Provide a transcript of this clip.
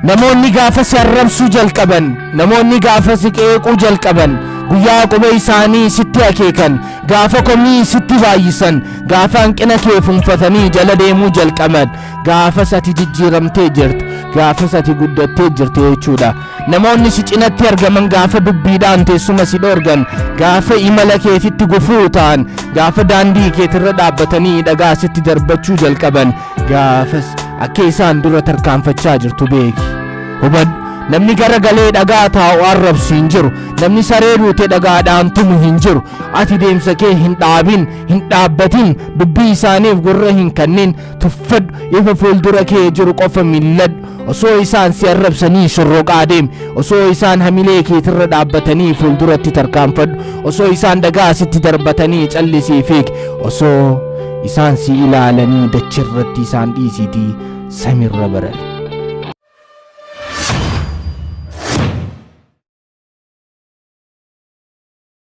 namoonni gaafa si arrabsuu jalqaban, namoonni gaafa si qeequu jalqaban, guyyaa qubee isaanii sitti akeekan, gaafa komii sitti baay'isan, gaafa hanqina kee funfatanii jala deemuu jalqaban, gaafa ati jijjiiramtee jirtu, gaafa ati guddattee jirtu jechuudha. Namoonni si cinatti argaman gaafa dubbiidhaan teessuma si dhoorgan, gaafa imala keetitti gufuu ta'an, gaafa daandii keetirra dhaabbatanii dhagaa sitti darbachuu jalqaban, gaafas akka isaan dura tarkaanfachaa jirtu beeki. Hubadhu, namni garagalee dhagaa taa'u arrabsu hin jiru, namni saree duute dhagaadhaan tumu hin jiru. Ati deemsa kee hin dhaabin, hin dhaabbatin, dubbii isaaniif gurra hin kennin. Tuffadhu, ifa fuuldura kee jiru qofa milladhu. Osoo isaan si arrabsanii shorroqaa deemi, osoo isaan hamilee keetirra dhaabbatanii fuulduratti tarkaanfadhu, osoo isaan dhagaa sitti darbatanii callisii fiigi, osoo isaan si ilaalanii dachirratti isaan dhiisitii samirra barari.